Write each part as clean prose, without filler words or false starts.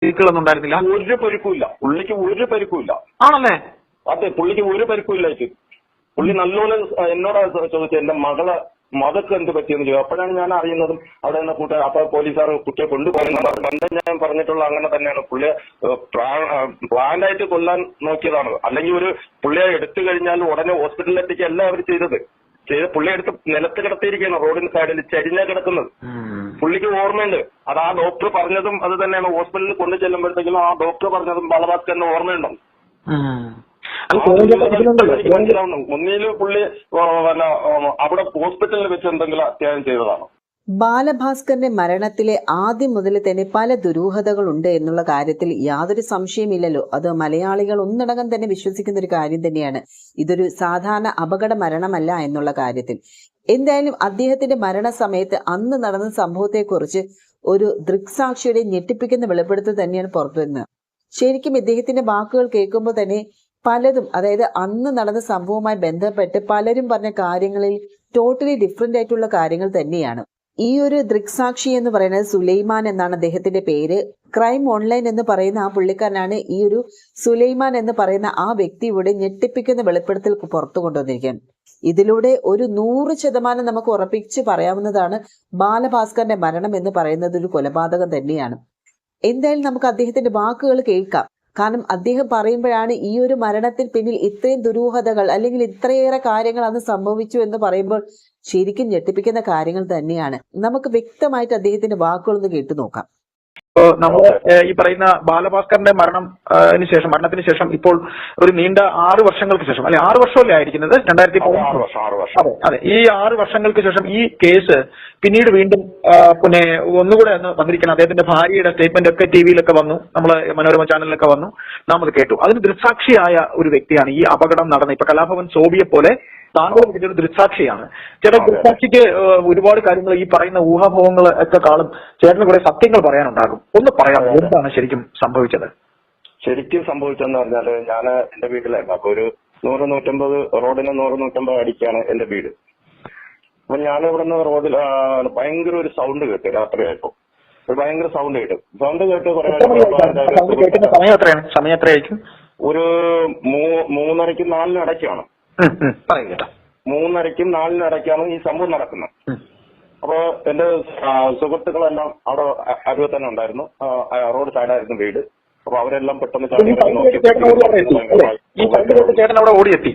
പരിക്കുകളൊന്നും ഉണ്ടായിരുന്നില്ല? ഒരു പരിക്കുമില്ല പുള്ളിക്ക്, ഒരു പരിക്കുമില്ല. ആണല്ലേ? അതെ, പുള്ളിക്ക് ഒരു പരിക്കുമില്ല. പുള്ളി നല്ലോണം എന്നോട് ചോദിച്ചു എന്റെ മകൾക്ക് എന്ത് പറ്റിയെന്ന് ചോദിച്ചു. അപ്പോഴാണ് ഞാൻ അറിയുന്നതും അവിടെ നിന്ന് കൂട്ടുകാർ. അപ്പൊ പോലീസുകാർ കുട്ടിയെ കൊണ്ടുപോകുന്ന ഞാൻ പറഞ്ഞിട്ടുള്ള അങ്ങനെ തന്നെയാണ്. പുള്ളിയെ പ്ലാനായിട്ട് കൊല്ലാൻ നോക്കിയതാണ്. അല്ലെങ്കിൽ ഒരു പുള്ളിയെ എടുത്തു കഴിഞ്ഞാൽ ഉടനെ ഹോസ്പിറ്റലിൽ എത്തിക്കുകയല്ല അവർ ചെയ്ത് പുള്ളിയെ എടുത്ത് നിലത്ത് കിടത്തിയിരിക്കുകയാണ്, റോഡിന് സൈഡിൽ ചരിഞ്ഞ കിടക്കുന്നത്. പുള്ളിക്ക് ഓർമ്മയുണ്ട്. അത് ആ ഡോക്ടർ പറഞ്ഞതും അത് തന്നെയാണ്. ഹോസ്പിറ്റലിൽ കൊണ്ടു ചെല്ലുമ്പോഴത്തേക്കും ആ ഡോക്ടർ പറഞ്ഞതും ബാലഭാസ്കറിന് ഓർമ്മയുണ്ടോ? മനസ്സിലാവുന്നു. ഒന്നിലും പുള്ളി അവിടെ ഹോസ്പിറ്റലിൽ വെച്ച് എന്തെങ്കിലും അത്യാവശ്യം ചെയ്തതാണ്. ബാലഭാസ്കറിന്റെ മരണത്തിലെ ആദ്യം മുതൽ തന്നെ പല ദുരൂഹതകളുണ്ട് എന്നുള്ള കാര്യത്തിൽ യാതൊരു സംശയമില്ലല്ലോ. അത് മലയാളികൾ ഒന്നടങ്കം തന്നെ വിശ്വസിക്കുന്ന ഒരു കാര്യം തന്നെയാണ്. ഇതൊരു സാധാരണ അപകട മരണമല്ല എന്നുള്ള കാര്യത്തിൽ. എന്തായാലും അദ്ദേഹത്തിന്റെ മരണസമയത്ത് അന്ന് നടന്ന സംഭവത്തെക്കുറിച്ച് ഒരു ദൃക്സാക്ഷിയുടെ ഞെട്ടിപ്പിക്കുന്ന വെളിപ്പെടുത്തൽ തന്നെയാണ് പുറത്തുവരുന്നത്. ശരിക്കും ഇദ്ദേഹത്തിന്റെ വാക്കുകൾ കേൾക്കുമ്പോൾ തന്നെ പലതും, അതായത് അന്ന് നടന്ന സംഭവവുമായി ബന്ധപ്പെട്ട് പലരും പറഞ്ഞ കാര്യങ്ങളിൽ ടോട്ടലി ഡിഫറെന്റ് ആയിട്ടുള്ള കാര്യങ്ങൾ തന്നെയാണ്. ഈ ഒരു ദൃക്സാക്ഷി എന്ന് പറയുന്നത് സുലൈമാൻ എന്നാണ് അദ്ദേഹത്തിന്റെ പേര്. ക്രൈം ഓൺലൈൻ എന്ന് പറയുന്ന ആ പുള്ളിക്കാരനാണ് ഈ ഒരു സുലൈമാൻ എന്ന് പറയുന്ന ആ വ്യക്തിയുടെ ഞെട്ടിപ്പിക്കുന്ന വെളിപ്പെടുത്തൽ പുറത്തു കൊണ്ടുവന്നിരിക്കുകയാണ്. ഇതിലൂടെ ഒരു 100% നമുക്ക് ഉറപ്പിച്ച് പറയാവുന്നതാണ് ബാലഭാസ്കറിന്റെ മരണം എന്ന് പറയുന്നത് ഒരു കൊലപാതകം തന്നെയാണ്. എന്തായാലും നമുക്ക് അദ്ദേഹത്തിന്റെ വാക്കുകൾ കേൾക്കാം. കാരണം അദ്ദേഹം പറയുമ്പോഴാണ് ഈ ഒരു മരണത്തിൽ പിന്നിൽ ഇത്രയും ദുരൂഹതകൾ അല്ലെങ്കിൽ ഇത്രയേറെ കാര്യങ്ങൾ അന്ന് സംഭവിച്ചു എന്ന് പറയുമ്പോൾ ശരിക്കും ഞെട്ടിപ്പിക്കുന്ന കാര്യങ്ങൾ തന്നെയാണ്. നമുക്ക് വ്യക്തമായിട്ട് അദ്ദേഹത്തിന്റെ വാക്കുകളൊന്ന് കേട്ടു നോക്കാം. നമ്മൾ ഈ പറയുന്ന ബാലഭാസ്കറിന്റെ മരണത്തിന് ശേഷം ഇപ്പോൾ ഒരു നീണ്ട 6 വർഷങ്ങൾക്ക് ശേഷം, അല്ലെ 6 വർഷമല്ലേ ആയിരിക്കുന്നത്, 2016. അതെ, ഈ 6 വർഷങ്ങൾക്ക് ശേഷം ഈ കേസ് പിന്നീട് വീണ്ടും പിന്നെ ഒന്നുകൂടെ ഒന്ന് വന്നിരിക്കണം. അദ്ദേഹത്തിന്റെ ഭാര്യയുടെ സ്റ്റേറ്റ്മെന്റ് ഒക്കെ ടിവിയിലൊക്കെ വന്നു, നമ്മള് മനോരമ ചാനലിലൊക്കെ വന്നു, നാം അത് കേട്ടു. അതിന് ദൃക്സാക്ഷിയായ ഒരു വ്യക്തിയാണ് ഈ അപകടം നടന്നത്. ഇപ്പൊ കലാഭവൻ സോബിയെ പോലെ താങ്കളും ഇതിന്റെ ദൃക്സാക്ഷിയാണ്. ചേട്ടൻ ദൃക്സാക്ഷിക്ക് ഒരുപാട് കാര്യങ്ങൾ ഈ പറയുന്ന ഊഹാഭോഹങ്ങൾ ഒക്കെ കാണും. ചേട്ടന് കുറെ സത്യങ്ങൾ പറയാനുണ്ടാകും. ഒന്ന് പറയാമോ, എന്താണ് ശരിക്കും സംഭവിച്ചത്? ശരിക്കും സംഭവിച്ചെന്ന് പറഞ്ഞാല് ഞാൻ എന്റെ വീട്ടിലായിരുന്നു. അപ്പൊ ഒരു 100-150 റോഡിന് 100-150 അടിക്കാണ് എന്റെ വീട്. അപ്പൊ ഞാൻ ഇവിടെ നിന്ന് റോഡിൽ ഭയങ്കര ഒരു സൗണ്ട് കേട്ടു. രാത്രിയായപ്പോ ഒരു ഭയങ്കര സൗണ്ട് കേട്ട് കുറെ സമയം എത്രയായിരിക്കും? ഒരു 3:30-ക്കും 4-നും ഇടയ്ക്കാണ്. 3:30-ക്കും 4-നും ഇടയ്ക്കാണ് ഈ സംഭവം നടക്കുന്നത്. അപ്പൊ എന്റെ സുഹൃത്തുക്കളെല്ലാം അവിടെ അരുവ തന്നെ ഉണ്ടായിരുന്നു. റോഡ് സൈഡായിരുന്നു വീട്. അപ്പൊ അവരെല്ലാം പെട്ടെന്ന് ഓടിയെത്തി.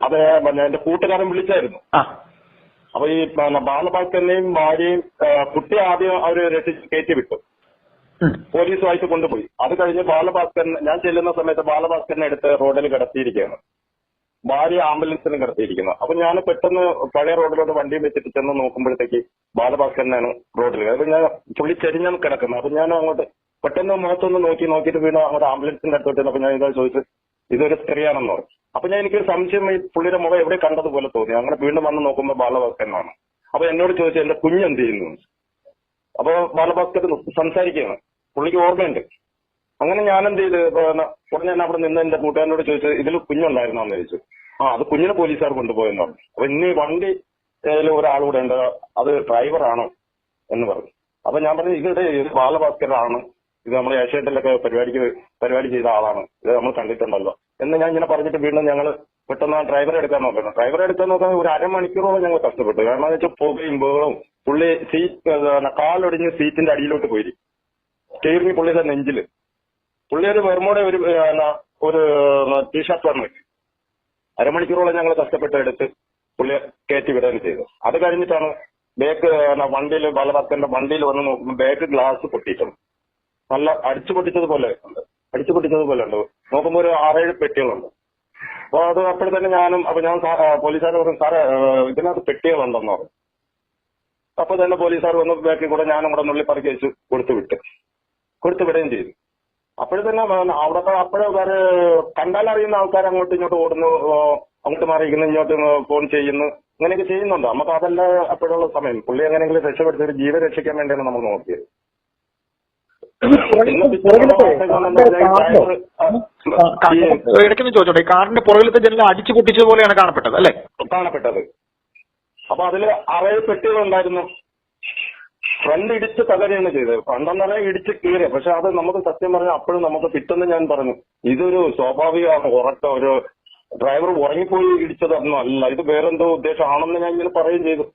അതെ, എന്റെ കൂട്ടുകാരൻ വിളിച്ചായിരുന്നു. അപ്പൊ ഈ ബാലഭാസ്കറിനെയും ഭാര്യയും കുട്ടി ആദ്യം അവര് രക്ഷിച്ച് കയറ്റി വിട്ടു, പോലീസുമായിട്ട് കൊണ്ടുപോയി. അത് കഴിഞ്ഞ് ഞാൻ ചെല്ലുന്ന സമയത്ത് ബാലഭാസ്കറിനെ എടുത്ത് റോഡിൽ കിടത്തിയിരിക്കുകയാണ്, ഭാര്യ ആംബുലൻസിലും കിടത്തിയിരിക്കുന്നു. അപ്പൊ ഞാൻ പെട്ടെന്ന് പഴയ റോഡിലോട്ട് വണ്ടിയും വെച്ചിട്ട് ചെന്ന് നോക്കുമ്പോഴത്തേക്ക് ബാലഭാസ്കറിനാണ് റോഡിൽ. അപ്പൊ ഞാൻ പുള്ളി ചെരിഞ്ഞാണ് കിടക്കുന്നത്. അപ്പൊ ഞാൻ അങ്ങോട്ട് പെട്ടെന്ന് മുഖത്തൊന്ന് നോക്കിയിട്ട് വീണ്ടും അങ്ങോട്ട് ആംബുലൻസിന്റെ അടുത്തോട്ട്. അപ്പൊ ഞാൻ ഇതാ ചോദിച്ചു, ഇതൊരു സ്ത്രീയാണെന്ന് പറഞ്ഞു. അപ്പൊ ഞാൻ എനിക്കൊരു സംശയം, ഈ പുള്ളിയുടെ മുഖം എവിടെ കണ്ടതുപോലെ തോന്നി. അങ്ങനെ വീണ്ടും വന്ന് നോക്കുമ്പോൾ ബാലഭാസ്കരനാണ്. അപ്പൊ എന്നോട് ചോദിച്ചു എന്റെ കുഞ്ഞെന്ത് ചെയ്യുന്നു. അപ്പൊ ബാലഭാസ്കർ സംസാരിക്കുകയാണ്, പുള്ളിക്ക് ഓർമ്മയുണ്ട്. അങ്ങനെ ഞാൻ എന്ത് ചെയ്ത് ഉടനെ ഞാൻ അവിടെ നിന്ന് എന്റെ കൂട്ടുകാരനോട് ചോദിച്ചു, ഇതിൽ കുഞ്ഞുണ്ടായിരുന്നോന്ന് ചോദിച്ചു. അത് കുഞ്ഞിനെ പോലീസുകാർ കൊണ്ടുപോയെന്ന് പറഞ്ഞു. അപ്പൊ ഇന്ന് വണ്ടി ഒരാളൂടെ ഉണ്ട്, അത് ഡ്രൈവറാണോ എന്ന് പറഞ്ഞു. അപ്പൊ ഞാൻ പറഞ്ഞു, ഇത് ബാലഭാസ്കറാണ്, ഇത് നമ്മൾ ഏഷ്യാനെറ്റിലൊക്കെ പരിപാടി ചെയ്ത ആളാണ്, ഇത് നമ്മൾ കണ്ടിട്ടുണ്ടല്ലോ എന്ന് ഞാൻ ഇങ്ങനെ പറഞ്ഞിട്ട് വീണ്ടും ഞങ്ങൾ പെട്ടെന്ന് ഡ്രൈവറെ എടുക്കാൻ നോക്കണം. ഡ്രൈവറെ എടുക്കാൻ നോക്കാൻ ഒരു അരമണിക്കൂറോളം ഞങ്ങൾ കഷ്ടപ്പെട്ടു. കാരണം എന്ന് വെച്ചാൽ പുകയും ബഹളവും. പുള്ളി കാലൊടിഞ്ഞ് സീറ്റിന്റെ അടിയിലോട്ട് പോയി, കയറി പുള്ളിയുടെ നെഞ്ചില്. പുള്ളി ഒരു വെർമോടെ ഒരു ടീഷർട്ട് വന്നു. അരമണിക്കൂറോളം ഞങ്ങൾ കഷ്ടപ്പെട്ട് എടുത്ത് പുള്ളിയെ കയറ്റി വിടുകയും ചെയ്തു. അത് കഴിഞ്ഞിട്ടാണ് ബാക്ക് വണ്ടിയിൽ ബാലഭാസ്കറിന്റെ വണ്ടിയിൽ വന്ന് നോക്കുമ്പോൾ ബാക്ക് ഗ്ലാസ് പൊട്ടിയിട്ടുണ്ട്. നല്ല അടിച്ചു പൊട്ടിച്ചതുപോലെ ഉണ്ട്. നോക്കുമ്പോൾ ഒരു 6-7 പെട്ടികളുണ്ട്. അപ്പൊ അത് അപ്പോഴെ തന്നെ ഞാൻ പോലീസുകാർ പറഞ്ഞു, സാറേ ഇതിനകത്ത് പെട്ടികളുണ്ടെന്ന് പറഞ്ഞു. അപ്പൊ തന്നെ പോലീസുകാർ വന്ന് ബാക്കിൽ കൂടെ ഞാനും കൂടെ നുള്ളിപ്പറക്കി വെച്ച് കൊടുത്തു വിടുകയും ചെയ്തു. അപ്പോഴെ തന്നെ അപ്പോഴേ വേറെ കണ്ടാലറിയുന്ന ആൾക്കാർ അങ്ങോട്ടും ഇങ്ങോട്ട് ഓടുന്നു, അങ്ങോട്ട് മാറിയിരിക്കുന്നു, ഇങ്ങോട്ട് ഫോൺ ചെയ്യുന്നു, ഇങ്ങനെയൊക്കെ ചെയ്യുന്നുണ്ട്. നമുക്ക് അതല്ല അപ്പോഴുള്ള സമയം. പുള്ളി എങ്ങനെയെങ്കിലും രക്ഷപ്പെടുത്തി ഒരു ജീവൻ രക്ഷിക്കാൻ വേണ്ടിയാണ് നമ്മൾ നോക്കിയത്. ഇടയ്ക്കൊന്ന് ചോദിച്ചോട്ടെ, കാറിന്റെ പുറകിലത്തെ ജനൽ അടിച്ചു പൊട്ടിച്ചതുപോലെയാണ് കാണപ്പെട്ടത് അല്ലേ? അപ്പൊ അതില് 6 പെട്ടികളുണ്ടായിരുന്നു. ഫ്രണ്ട് ഇടിച്ച് തകരുകയാണ് ചെയ്തത്. ഫ്രണ്ടെന്ന് പറഞ്ഞാൽ ഇടിച്ച് കീറിയ. പക്ഷെ അത് നമുക്ക് സത്യം പറഞ്ഞാൽ അപ്പോഴും നമുക്ക് പിറ്റെന്ന് ഞാൻ പറഞ്ഞു, ഇതൊരു സ്വാഭാവികമാണ്, ഉറക്കം ഒരു ഡ്രൈവർ ഉറങ്ങിപ്പോയി ഇടിച്ചതൊന്നും അല്ല, ഇത് വേറെന്തോ ഉദ്ദേശമാണെന്ന് ഞാൻ ഇങ്ങനെ പറയുകയും ചെയ്തു.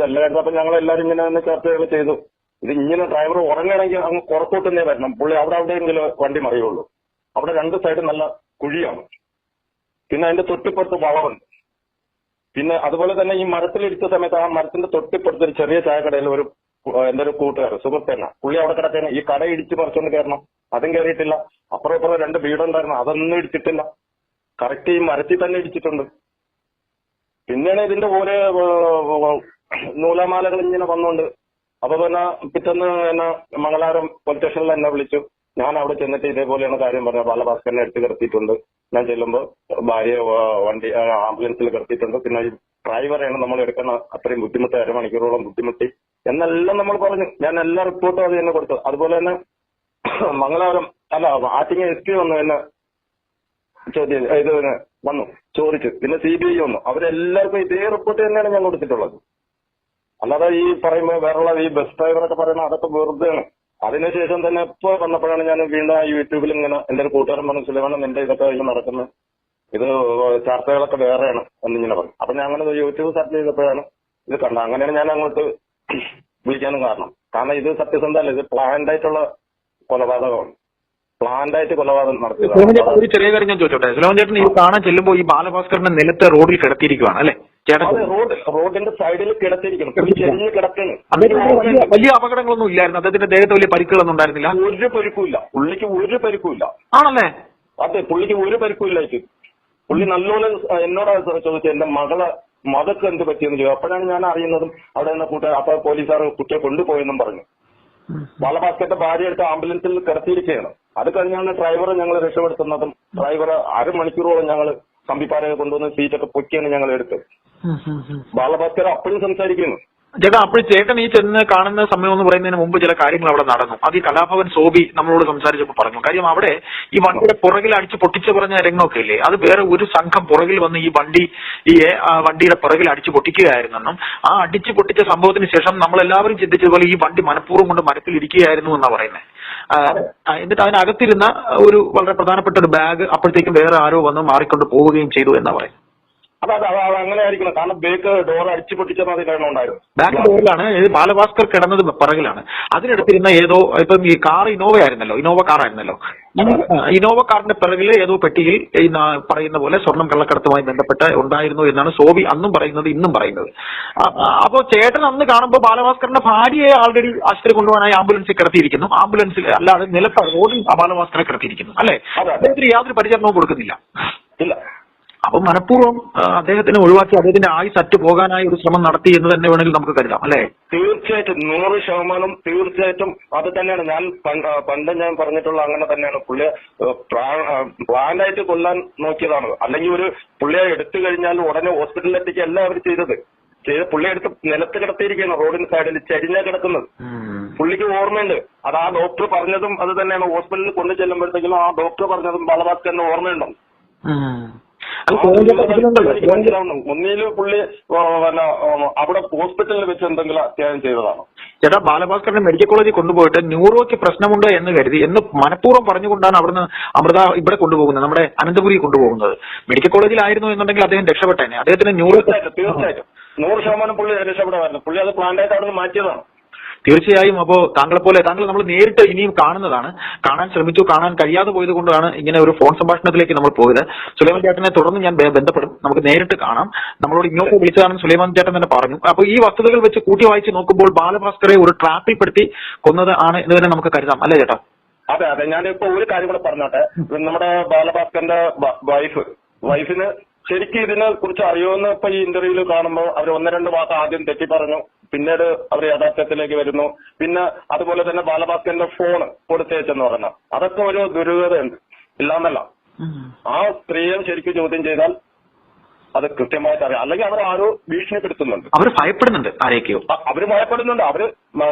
എല്ലാവരും അപ്പൊ ഞങ്ങൾ എല്ലാവരും ഇങ്ങനെ തന്നെ ചർച്ചകൾ ചെയ്തു. ഇത് ഇങ്ങനെ ഡ്രൈവർ ഉറങ്ങണമെങ്കിൽ അങ്ങ് പുറത്തോട്ട് വരണം, പുള്ളി എവിടെയെങ്കിലും വണ്ടി മറിയുള്ളൂ. അവിടെ രണ്ട് സൈഡ് നല്ല കുഴിയാണ്, പിന്നെ അതിന്റെ തൊട്ടിപ്പുറത്ത് വളവുണ്ട്. പിന്നെ അതുപോലെ തന്നെ ഈ മരത്തിലിടിച്ച സമയത്ത് ആ മരത്തിന്റെ തൊട്ടിപ്പുറത്ത് ഒരു ചെറിയ ചായക്കടയിൽ എന്റെ ഒരു കൂട്ടുകാരൻ സുഹൃത്തേന, പുള്ളി അവിടെ കിടത്തേനെ ഈ കട ഇടിച്ച് പറിച്ചോണ്ട് കയറണം, അതും കയറിയിട്ടില്ല. അപ്പുറം ഇപ്പുറം രണ്ട് വീടുണ്ടായിരുന്നു, അതൊന്നും ഇടിച്ചിട്ടില്ല. കറക്റ്റ് ഈ മരത്തിൽ തന്നെ ഇടിച്ചിട്ടുണ്ട്. പിന്നെയാണ് ഇതിന്റെ ഓരോ നൂലാമാലകൾ ഇങ്ങനെ വന്നുകൊണ്ട് അപ്പൊ പിന്നെ പിറ്റേന്ന് എന്നെ മംഗലാപുരം പോലീസ് സ്റ്റേഷനിൽ എന്നെ വിളിച്ചു. ഞാൻ അവിടെ ചെന്നിട്ട് ഇതേപോലെയാണ് കാര്യം പറഞ്ഞത്. ബാലഭാസ്കരനെ എടുത്ത് കിടത്തിയിട്ടുണ്ട്. ഞാൻ ചെല്ലുമ്പോൾ ഭാര്യ വണ്ടി ആംബുലൻസിൽ കിടത്തിയിട്ടുണ്ട്. പിന്നെ ഈ ഡ്രൈവറെയാണ് നമ്മൾ എടുക്കുന്ന അത്രയും ബുദ്ധിമുട്ട്, അരമണിക്കൂറോളം ബുദ്ധിമുട്ടി എന്നെല്ലാം നമ്മൾ പറഞ്ഞു. ഞാൻ എല്ലാ റിപ്പോർട്ടും അത് തന്നെ കൊടുത്തു. അതുപോലെ തന്നെ മംഗലാപുരം ആറ്റിങ്ങൽ SP വന്നു എന്നെ വന്നു ചോദിച്ചു. പിന്നെ CBI വന്നു. അവരെല്ലാവർക്കും ഇതേ റിപ്പോർട്ട് തന്നെയാണ് ഞാൻ കൊടുത്തിട്ടുള്ളത്. അല്ലാതെ ഈ പറയുമ്പോൾ വേറെയുള്ള ഈ ബസ് ഡ്രൈവറൊക്കെ പറയുന്നത് അതൊക്കെ വെറുതെയാണ്. അതിനുശേഷം തന്നെ ഇപ്പൊ വന്നപ്പോഴാണ് ഞാൻ വീണ്ടും യൂട്യൂബിൽ ഇങ്ങനെ എന്റെ ഒരു കൂട്ടുകാരൻ പറഞ്ഞു, സുലൈമാൻ നിന്റെ ഇതൊക്കെ ഇങ്ങനെ നടക്കുന്നത്, ഇത് ചർച്ചകളൊക്കെ വേറെയാണ് എന്നിങ്ങനെ പറഞ്ഞു. അപ്പൊ ഞാൻ അങ്ങനെ യൂട്യൂബ് സെർച്ച് ചെയ്തപ്പോഴാണ് ഇത് കണ്ടത്. അങ്ങനെയാണ് ഞാൻ അങ്ങോട്ട് വിളിക്കാനും കാരണം ഇത് സത്യസന്ധമല്ല, ഇത് പ്ലാൻഡ് ആയിട്ടുള്ള കൊലപാതകമാണ്. പ്ലാൻഡ് ആയിട്ട് കൊലപാതകം നടത്തിയത്. ഒരു ചെറിയ കാര്യം ഞാൻ ചോദിച്ചോട്ടെ, സുലൈമാൻ ചേട്ടൻ ഈ കാണാൻ ചെല്ലുമ്പോൾ ഈ ബാലഭാസ്കറിന്റെ നിലത്ത് റോഡിൽ കിടത്തിയിരിക്കുകയാണ് അല്ലെ? റോഡിന്റെ സൈഡിൽ കിടത്തിയിരിക്കണം, ചെറിയ കിടക്കാണ്. വലിയ അപകടങ്ങളൊന്നും ഇല്ലായിരുന്നു, അദ്ദേഹത്തിന്റെ ദേഹത്ത് വലിയ പരിക്കുകളൊന്നും ഉണ്ടായിരുന്നില്ല? ഒരു പരിക്കുമില്ല, പുള്ളിക്ക് ഒരു പരിക്കുമില്ല. ആണല്ലേ? അതെ, പുള്ളിക്ക് ഒരു പരിക്കുമില്ലായിട്ട്. പുള്ളി നല്ലോണം എന്നോട് ചോദിച്ചു എന്റെ മകൾക്ക് എന്ത് പറ്റിയെന്ന് ചോദിച്ചു. അപ്പോഴാണ് ഞാൻ അറിയുന്നതും അവിടെ നിന്ന് അപ്പൊ പോലീസുകാർ കുട്ടിയെ കൊണ്ടുപോയെന്നും പറഞ്ഞു. ബാലഭാസ്കറിന്റെ ഭാര്യ എടുത്ത് ആംബുലൻസിൽ കിടത്തിയിരിക്കുകയാണ്. അത് കഴിഞ്ഞാണ് ഡ്രൈവറെ ഞങ്ങൾ രക്ഷപ്പെടുത്തുന്നതും. ഡ്രൈവറെ അരമണിക്കൂറോളം ഞങ്ങൾ കമ്പിപ്പാരൊക്കെ കൊണ്ടുവന്ന് സീറ്റൊക്കെ പൊക്കിയാണ് ഞങ്ങൾ എടുത്തത്. ബാലഭാസ്കർ അപ്പോഴും സംസാരിക്കുന്നു. ചേട്ടാ, അപ്പോൾ ചേട്ടൻ ഈ ചെന്ന് കാണുന്ന സമയം എന്ന് പറയുന്നതിന് മുമ്പ് ചില കാര്യങ്ങൾ അവിടെ നടന്നു. അത് ഈ കലാഭവൻ സോബി നമ്മളോട് സംസാരിച്ചപ്പോൾ പറഞ്ഞു. കാര്യം അവിടെ ഈ വണ്ടിയുടെ പുറകിൽ അടിച്ച് പൊട്ടിച്ച് പറഞ്ഞ രംഗമൊക്കെ ഇല്ലേ, അത് വേറെ ഒരു സംഘം പുറകിൽ വന്ന് ഈ വണ്ടിയുടെ പുറകിൽ അടിച്ച് പൊട്ടിക്കുകയായിരുന്നെന്നും ആ അടിച്ച് പൊട്ടിച്ച സംഭവത്തിന് ശേഷം നമ്മളെല്ലാവരും ചിന്തിച്ചതുപോലെ ഈ വണ്ടി മനഃപൂർവ്വം കൊണ്ട് മരത്തിൽ ഇരിക്കുകയായിരുന്നു എന്നാണ് പറയുന്നത്. എന്നിട്ട് അതിനകത്തിരുന്ന ഒരു വളരെ പ്രധാനപ്പെട്ട ഒരു ബാഗ് അപ്പോഴത്തേക്കും വേറെ ആരോ വന്ന് മാറിക്കൊണ്ട് പോവുകയും ചെയ്തു എന്നാ പറയുന്നത്. അങ്ങനെ ആയിരിക്കണം, കാരണം ബാക്ക് ഡോർ അടിച്ചു പൊട്ടിച്ചത് അതിലാണ് ഉണ്ടായിരുന്നു. ബാക്ക് ഡോറിലാണ് ബാലഭാസ്കർ കിടന്നത്, പിറകിലാണ്. അതിനടുത്തിരുന്ന ഏതോ ഇപ്പം ഈ കാർ ഇന്നോവ കാറായിരുന്നല്ലോ. ഇന്നോവ കാറിന്റെ പിറകിൽ ഏതോ പെട്ടിയിൽ പറയുന്ന പോലെ സ്വർണം കള്ളക്കടത്തുമായി ബന്ധപ്പെട്ട് ഉണ്ടായിരുന്നു എന്നാണ് സോബി അന്നും പറയുന്നത്, ഇന്നും പറയുന്നത്. അപ്പോ ചേട്ടൻ അന്ന് കാണുമ്പോൾ ബാലഭാസ്കറിന്റെ ഭാര്യയെ ആൾറെഡി ആശുപത്രി കൊണ്ടുപോകാനായി ആംബുലൻസിൽ കിടത്തിയിരിക്കുന്നു. ആംബുലൻസിൽ അല്ലാതെ നിലത്ത് റോഡിൽ ബാലഭാസ്കറെ കിടത്തിയിരിക്കുന്നു അല്ലെ? അദ്ദേഹത്തിന് യാതൊരു പരിചരണവും കൊടുക്കുന്നില്ല. ഇല്ല. അപ്പൊ മനഃപൂർവ്വം അദ്ദേഹത്തിനെ ഒഴിവാക്കി അദ്ദേഹത്തിന്റെ ആയുസ് അറ്റു പോകാനായി ഒരു ശ്രമം നടത്തി എന്ന് തന്നെ വേണമെങ്കിൽ നമുക്ക് കരുതാം അല്ലെ? തീർച്ചയായിട്ടും 100% തീർച്ചയായിട്ടും അത് തന്നെയാണ്. ഞാൻ പണ്ട് ഞാൻ പറഞ്ഞിട്ടുള്ള അങ്ങനെ തന്നെയാണ്. പുള്ളിയെ പ്ലാനായിട്ട് കൊല്ലാൻ നോക്കിയതാണ്. അല്ലെങ്കിൽ ഒരു പുള്ളിയെ എടുത്തു കഴിഞ്ഞാൽ ഉടനെ ഹോസ്പിറ്റലിൽ എത്തിക്കുക അല്ല അവർ ചെയ്തത്. പുള്ളിയെ എടുത്ത് നിലത്ത് കിടത്തിയിരിക്കുകയാണ്, റോഡിന് സൈഡിൽ ചരിഞ്ഞ കിടക്കുന്നത്. പുള്ളിക്ക് ഓർമ്മയുണ്ട്, അത് ആ ഡോക്ടർ പറഞ്ഞതും അത് തന്നെയാണ്. ഹോസ്പിറ്റലിൽ കൊണ്ടു ചെല്ലുമ്പോഴത്തേക്കും ആ ഡോക്ടർ പറഞ്ഞതും ബാലഭാസ്കറിന് ഓർമ്മയുണ്ടോ? ഒന്നിലും പുള്ളി അവിടെ ഹോസ്പിറ്റലിൽ വെച്ച് എന്തെങ്കിലും അത്യാവശ്യം ചെയ്തതാണ്. ചേട്ടാ, ബാലഭാസ്കറിനെ മെഡിക്കൽ കോളേജിൽ കൊണ്ടുപോയിട്ട് ന്യൂറോയ്ക്ക് പ്രശ്നമുണ്ട് എന്ന് കരുതി എന്ന് മനഃപൂർവ്വം പറഞ്ഞുകൊണ്ടാണ് അവിടുന്ന് അമൃത ഇവിടെ കൊണ്ടുപോകുന്നത്, നമ്മുടെ അനന്തപുരി കൊണ്ടുപോകുന്നത്. മെഡിക്കൽ കോളേജിലായിരുന്നു എന്നുണ്ടെങ്കിൽ അദ്ദേഹം രക്ഷപ്പെട്ടേനെ. അദ്ദേഹത്തിന് ന്യൂറോ തീർച്ചയായിട്ടും 100% പുള്ളി രക്ഷപ്പെടാമായിരുന്നു. പുള്ളി അത് പ്ലാനായിട്ട് അവിടെ നിന്ന് മാറ്റിയതാണ്. തീർച്ചയായും. അപ്പോ താങ്കൾ നമ്മൾ നേരിട്ട് ഇനിയും കാണാൻ ശ്രമിച്ചു, കാണാൻ കഴിയാതെ പോയത് കൊണ്ടാണ് ഇങ്ങനെ ഒരു ഫോൺ സംഭാഷണത്തിലേക്ക് നമ്മൾ പോയത്. സുലൈമാൻ ചേട്ടനെ തുടർന്ന് ഞാൻ ബന്ധപ്പെടും, നമുക്ക് നേരിട്ട് കാണാം. നമ്മളോട് ഇങ്ങോട്ട് വിളിച്ചതാണെന്ന് സുലൈമാൻ ചേട്ടൻ തന്നെ പറഞ്ഞു. അപ്പൊ ഈ വസ്തുതകൾ വെച്ച് കൂട്ടി വായിച്ച് നോക്കുമ്പോൾ ബാലഭാസ്കറെ ഒരു ട്രാപ്പിൽപ്പെടുത്തി കൊന്നത് ആണ് എന്ന് തന്നെ നമുക്ക് കരുതാം അല്ലേ ചേട്ടാ? അതെ. ഞാനിപ്പോ ഒരു കാര്യം കൂടെ പറഞ്ഞോട്ടെ. നമ്മുടെ ബാലഭാസ്കറിന്റെ വൈഫിന് ശരിക്കും ഇതിനെ കുറിച്ച് അറിയുമെന്ന് ഇപ്പൊ ഈ ഇന്റർവ്യൂവിൽ കാണുമ്പോൾ അവർ 1-2 വാക്ക് ആദ്യം തെറ്റി പറഞ്ഞു, പിന്നീട് അവർ യഥാർത്ഥത്തിലേക്ക് വരുന്നു. പിന്നെ അതുപോലെ തന്നെ ബാലഭാസ്കറിന്റെ ഫോൺ കൊടുത്തേച്ചെന്ന് പറഞ്ഞ അതൊക്കെ ഒരു ദുരൂഹതയുണ്ട്, ഇല്ലാന്നല്ല. ആ സ്ത്രീയെ ശരിക്കും ചോദ്യം ചെയ്താൽ അത് കൃത്യമായിട്ട് അറിയാം. അല്ലെങ്കിൽ അവർ ആരോ ഭീഷണിപ്പെടുത്തുന്നുണ്ട്, അവർ ഭയപ്പെടുന്നുണ്ട്, ആരെയൊക്കെയോ അവര് ഭയപ്പെടുന്നുണ്ട്. അവര്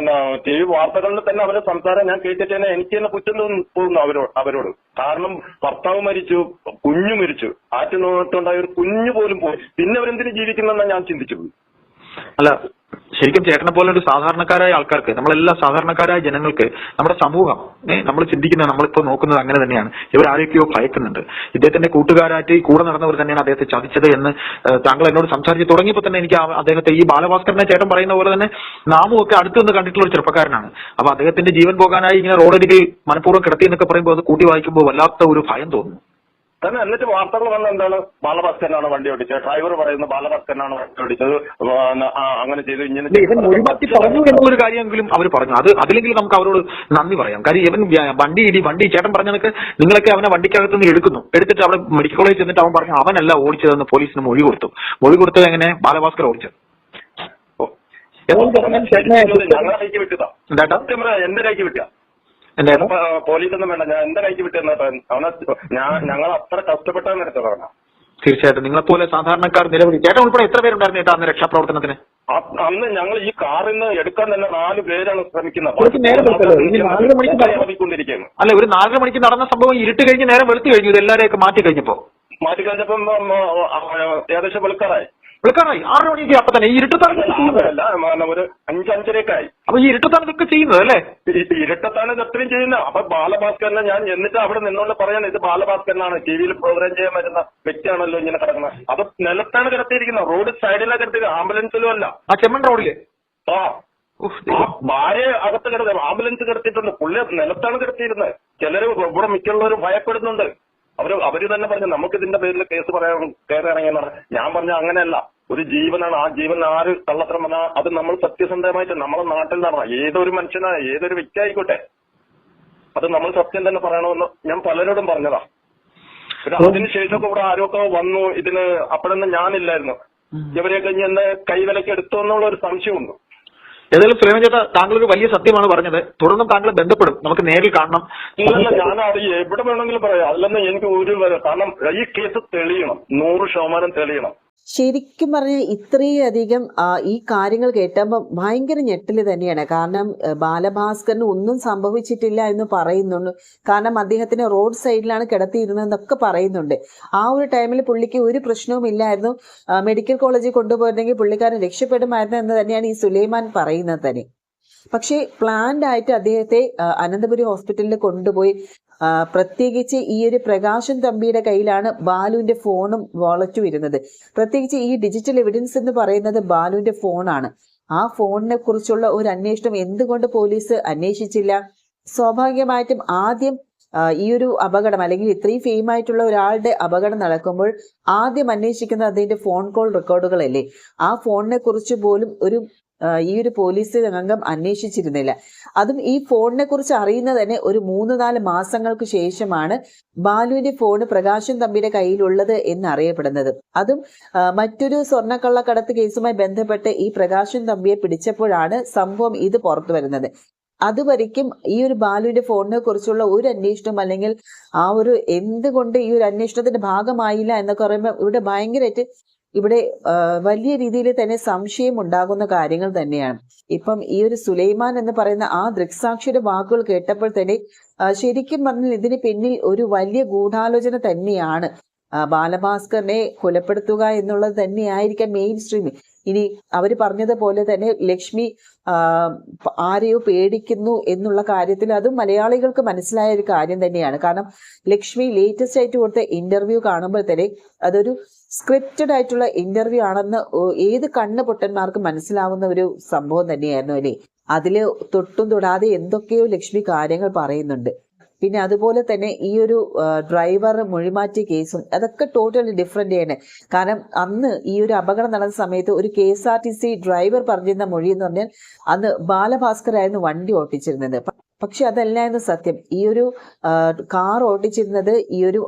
TV വാർത്തകളിൽ തന്നെ അവരെ സംസാരം ഞാൻ കേട്ടിട്ട് തന്നെ എനിക്ക് തന്നെ കുറ്റം തോന്നുന്നു അവരോട്. കാരണം ഭർത്താവ് മരിച്ചു, കുഞ്ഞു മരിച്ചു, ആറ്റുനോട്ടുണ്ടായ ഒരു കുഞ്ഞു പോലും പോയി, പിന്നെ അവരെന്തിനു ജീവിക്കുന്നെന്നാണ് ഞാൻ ചിന്തിച്ചു. അല്ല ശരി. ശരിക്കും ചേട്ടനെ പോലെ ഒരു സാധാരണക്കാരായ ആൾക്കാർക്ക്, നമ്മളെല്ലാ സാധാരണക്കാരായ ജനങ്ങൾക്ക്, നമ്മുടെ സമൂഹം നമ്മൾ ചിന്തിക്കുന്നത്, നമ്മളിപ്പോ നോക്കുന്നത് അങ്ങനെ തന്നെയാണ്. ഇവരാരൊക്കെയോ ഭയക്കുന്നുണ്ട്. ഇദ്ദേഹത്തിന്റെ കൂട്ടുകാരായിട്ട് കൂടെ നടന്നവർ തന്നെയാണ് അദ്ദേഹത്തെ ചതിച്ചത് എന്ന് താങ്കൾ എന്നോട് സംസാരിച്ച് തുടങ്ങിയപ്പോൾ തന്നെ എനിക്ക് അദ്ദേഹത്തെ, ഈ ബാലഭാസ്കറിനെ ചേട്ടൻ പറയുന്ന പോലെ തന്നെ നാമും ഒക്കെ അടുത്ത് നിന്ന് കണ്ടിട്ടുള്ള ഒരു ചെറുപ്പക്കാരനാണ്. അപ്പൊ അദ്ദേഹത്തിന്റെ ജീവൻ പോകാനായി ഇങ്ങനെ റോഡരികിൽ മനഃപൂർവ്വം കിടത്തി എന്നൊക്കെ പറയുമ്പോൾ അത് കൂട്ടി വായിക്കുമ്പോൾ വല്ലാത്ത ഒരു ഭയം തോന്നുന്നു. തന്നെ എന്നിട്ട് വാർത്തകൾ വന്ന എന്താണ്, ബാലഭാസ്കരനാണ് വണ്ടി ഓടിച്ചത്, ഡ്രൈവർ പറയുന്നത് ബാലഭാസ്കരനാണ് വണ്ടി ഓടിച്ചത്, അങ്ങനെ ചെയ്തു, ഇങ്ങനെ ഇവൻ ഒഴിവാക്കി പറഞ്ഞു എന്നൊരു കാര്യമെങ്കിലും അവർ പറഞ്ഞു. അതിലെങ്കിലും നമുക്ക് അവരോട് നന്ദി പറയാം. കാര്യം ഇവൻ വണ്ടി ചേട്ടൻ പറഞ്ഞ കണക്ക് നിങ്ങളൊക്കെ അവനെ വണ്ടിക്കകത്ത് നിന്ന് എടുത്തിട്ട് അവിടെ മെഡിക്കൽ കോളേജിൽ ചെന്നിട്ട് അവൻ പറഞ്ഞു അവനല്ല ഓടിച്ചതെന്ന് പോലീസിന് മൊഴി കൊടുത്തത് എങ്ങനെ ബാലഭാസ്കർ ഓടിച്ചത്. ഞങ്ങളെ കൈക്ക് വിട്ടതാ, എന്റെ കൈക്ക് വിട്ട, പോലീസൊന്നും വേണ്ട, ഞാൻ എന്റെ കൈക്ക് വിട്ടെന്ന് അവനെ ഞങ്ങൾ അത്ര കഷ്ടപ്പെട്ടാണ് എടുത്തതാണ്. തീർച്ചയായിട്ടും നിങ്ങളെപ്പോലെ സാധാരണക്കാർ നിരവധി, ചേട്ടൻ ഉൾപ്പെടെ എത്ര പേരുണ്ടായിരുന്നു ചേട്ടാ അന്ന് രക്ഷാപ്രവർത്തനത്തിന്? അന്ന് ഞങ്ങൾ ഈ കാറിൽ നിന്ന് എടുക്കാൻ തന്നെ 4 പേരാണ് ശ്രമിക്കുന്നത്. അല്ല, ഒരു 4 മണിക്ക് നടന്ന സംഭവം ഇരുട്ട് കഴിഞ്ഞ് നേരം വെളുത്തു കഴിഞ്ഞു. ഇത് എല്ലാവരെയൊക്കെ മാറ്റി കഴിഞ്ഞപ്പം ഏകദേശം വെളുക്കാറായി 6 മണിക്ക്. അപ്പൊ തന്നെ ഈ ഇരുട്ടത്താണ് ഒരു 5-5:30 അപ്പൊ ഈ ഇരുട്ടത്താണ് ഇതൊക്കെ ചെയ്യുന്നത് അല്ലേ? ഇരുട്ടത്താണ് ഇത് അത്രയും ചെയ്യുന്നത്. അപ്പൊ ബാലഭാസ്കരനെ ഞാൻ എന്നിട്ട് അവിടെ നിന്നുകൊണ്ട് പറയാണ്, ഇത് ബാലഭാസ്കരനാണ്, ടിവിയിൽ പ്രോഗ്രാം ചെയ്യാൻ വരുന്ന വ്യക്തിയാണല്ലോ ഇങ്ങനെ കിടക്കുന്നത്. അത് നിലത്താണ് കിടത്തിയിരിക്കുന്നത്, റോഡ് സൈഡിലാണ് കിടത്തിയത്, ആംബുലൻസിലും അല്ല. ആ ചെമ്മൺ റോഡില് ഭാര്യ അകത്ത് കിടന്നത്, ആംബുലൻസ് കിടത്തിയിട്ടുണ്ട്, പുള്ളി നിലത്താണ് കിടത്തിയിരുന്നത്. ചിലര് ഇവിടെ മിക്കുള്ളവരും ഭയപ്പെടുന്നുണ്ട്. അവര് തന്നെ പറഞ്ഞു നമുക്ക് ഇതിന്റെ പേരിൽ കേസ് പറയാൻ കയറി ഇറങ്ങിയെന്നാണ്. ഞാൻ പറഞ്ഞ അങ്ങനെയല്ല, ഒരു ജീവനാണ്. ആ ജീവൻ ആര് കള്ളത്തരം പറഞ്ഞാൽ അത് നമ്മൾ സത്യസന്ധമായിട്ട് നമ്മളെ നാട്ടിൽ നടന്ന ഏതൊരു മനുഷ്യനായ ഏതൊരു വ്യക്തി ആയിക്കോട്ടെ അത് നമ്മൾ സത്യം തന്നെ പറയണമെന്ന് ഞാൻ പലരോടും പറഞ്ഞതാ. പിന്നെ അതിനുശേഷമൊക്കെ ഇവിടെ ആരൊക്കെ വന്നു ഇതിന്, അപ്പോഴൊന്നും ഞാനില്ലായിരുന്നു. ഇവരെയൊക്കെ ഇന്ന് കൈവിലക്ക് എടുത്തു എന്നുള്ള ഒരു സംശയമുണ്ട്. ഏതായാലും സുലൈമാൻ ചേട്ടാ, താങ്കൾ ഒരു വലിയ സത്യമാണ് പറഞ്ഞത്. തുടർന്നും താങ്കളെ ബന്ധപ്പെടും, നമുക്ക് നേരിൽ കാണണം. ഇല്ലല്ല, ഞാനത് എവിടെ വേണമെങ്കിലും പറയാം. അതിലൊന്നും എനിക്ക് കാരണം ഈ കേസ് തെളിയണം, 100% തെളിയണം. ശരിക്കും പറഞ്ഞാൽ ഇത്രയധികം ഈ കാര്യങ്ങൾ കേട്ടപ്പോൾ ഭയങ്കര ഞെട്ടല് തന്നെയാണ്. കാരണം ബാലഭാസ്കറിന് ഒന്നും സംഭവിച്ചിട്ടില്ല എന്ന് പറയുന്നുണ്ട്. കാരണം അദ്ദേഹത്തിന് റോഡ് സൈഡിലാണ് കിടത്തിയിരുന്നതെന്നൊക്കെ പറയുന്നുണ്ട്. ആ ഒരു ടൈമിൽ പുള്ളിക്ക് ഒരു പ്രശ്നവും ഇല്ലായിരുന്നു. മെഡിക്കൽ കോളേജിൽ കൊണ്ടുപോയിരുന്നെങ്കിൽ പുള്ളിക്കാരൻ രക്ഷപ്പെടുമായിരുന്നു എന്ന് തന്നെയാണ് ഈ സുലൈമാൻ പറയുന്നത് തന്നെ. പക്ഷേ പ്ലാൻഡ് ആയിട്ട് അദ്ദേഹത്തെ അനന്തപുരി ഹോസ്പിറ്റലിൽ കൊണ്ടുപോയി. പ്രത്യേകിച്ച് ഈ ഒരു പ്രകാശൻ തമ്പിയുടെ കയ്യിലാണ് ബാലുവിന്റെ ഫോണും വാളറ്റും ഇരുന്നത്. പ്രത്യേകിച്ച് ഈ ഡിജിറ്റൽ എവിഡൻസ് എന്ന് പറയുന്നത് ബാലുവിന്റെ ഫോണാണ്. ആ ഫോണിനെ കുറിച്ചുള്ള ഒരു അന്വേഷണം എന്തുകൊണ്ട് പോലീസ് അന്വേഷിച്ചില്ല? സ്വാഭാവികമായിട്ടും ആദ്യം ഈ ഒരു അപകടം അല്ലെങ്കിൽ ഇത്രയും ഫെയിം ആയിട്ടുള്ള ഒരാളുടെ അപകടം നടക്കുമ്പോൾ ആദ്യം അന്വേഷിക്കുന്നത് അതിന്റെ ഫോൺ കോൾ റെക്കോർഡുകളല്ലേ. ആ ഫോണിനെ കുറിച്ച് പോലും ഈ ഒരു പോലീസ് അംഗം അന്വേഷിച്ചിരുന്നില്ല. അതും ഈ ഫോണിനെ കുറിച്ച് അറിയുന്നത് തന്നെ ഒരു 3-4 മാസങ്ങൾക്ക് ശേഷമാണ് ബാലുവിന്റെ ഫോണ് പ്രകാശൻ തമ്പിയുടെ കയ്യിലുള്ളത് എന്നറിയപ്പെടുന്നത്. അതും മറ്റൊരു സ്വർണ്ണക്കള്ളക്കടത്ത് കേസുമായി ബന്ധപ്പെട്ട് ഈ പ്രകാശൻ തമ്പിയെ പിടിച്ചപ്പോഴാണ് സംഭവം ഇത് പുറത്തു വരുന്നത്. അതുവരയ്ക്കും ഈ ഒരു ബാലുവിന്റെ ഫോണിനെ കുറിച്ചുള്ള ഒരു അന്വേഷണം അല്ലെങ്കിൽ ആ ഒരു എന്തുകൊണ്ട് ഈ ഒരു അന്വേഷണത്തിന്റെ ഭാഗമായില്ല എന്നൊക്കെ പറയുമ്പോൾ ഇവിടെ വലിയ രീതിയിൽ തന്നെ സംശയം ഉണ്ടാകുന്ന കാര്യങ്ങൾ തന്നെയാണ്. ഇപ്പം ഈ ഒരു സുലൈമാൻ എന്ന് പറയുന്ന ആ ദൃക്സാക്ഷിയുടെ വാക്കുകൾ കേട്ടപ്പോൾ തന്നെ ശരിക്കും പറഞ്ഞാൽ ഇതിന് പിന്നിൽ ഒരു വലിയ ഗൂഢാലോചന തന്നെയാണ്. ബാലഭാസ്കറിനെ കൊലപ്പെടുത്തുക എന്നുള്ളത് തന്നെയായിരിക്കാം മെയിൻ സ്ട്രീം. ഇനി അവർ പറഞ്ഞതുപോലെ തന്നെ ലക്ഷ്മി ആരെയോ പേടിക്കുന്നു എന്നുള്ള കാര്യത്തിൽ അതും മലയാളികൾക്ക് മനസ്സിലായ ഒരു കാര്യം തന്നെയാണ്. കാരണം ലക്ഷ്മി ലേറ്റസ്റ്റ് ആയിട്ട് കൊടുത്ത ഇന്റർവ്യൂ കാണുമ്പോൾ തന്നെ അതൊരു സ്ക്രിപ്റ്റഡ് ആയിട്ടുള്ള ഇന്റർവ്യൂ ആണെന്ന് ഏത് കണ്ണ് പൊട്ടന്മാർക്ക് മനസ്സിലാവുന്ന ഒരു സംഭവം തന്നെയായിരുന്നു അല്ലേ. അതില് തൊട്ടും തൊടാതെ എന്തൊക്കെയോ ലക്ഷ്മി കാര്യങ്ങൾ പറയുന്നുണ്ട്. പിന്നെ അതുപോലെ തന്നെ ഈ ഒരു ഡ്രൈവർ മൊഴിമാറ്റിയ കേസും അതൊക്കെ ടോട്ടലി ഡിഫറെന്റ് ആണ്. കാരണം അന്ന് ഈ ഒരു അപകടം നടന്ന സമയത്ത് ഒരു KSRTC ഡ്രൈവർ പറഞ്ഞിരുന്ന മൊഴി എന്ന് പറഞ്ഞാൽ അന്ന് ബാലഭാസ്കർ ആയിരുന്നു വണ്ടി ഓട്ടിച്ചിരുന്നത്. പക്ഷെ അതല്ലായിരുന്നു സത്യം. ഈ ഒരു കാർ ഓട്ടിച്ചിരുന്നത് ഈ ഒരു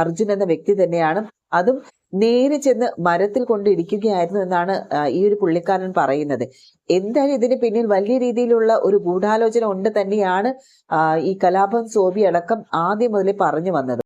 അർജുൻ എന്ന വ്യക്തി തന്നെയാണ്. അതും നേരെ ചെന്ന് മരത്തിൽ കൊണ്ട് ഇടിക്കുകയായിരുന്നു എന്നാണ് ഈ ഒരു പുള്ളിക്കാരൻ പറയുന്നത്. എന്തായാലും ഇതിന് പിന്നിൽ വലിയ രീതിയിലുള്ള ഒരു ഗൂഢാലോചന ഉണ്ട് തന്നെയാണ് ഈ കലാഭവൻ സോബി അടക്കം ആദ്യം മുതലേ പറഞ്ഞു വന്നത്.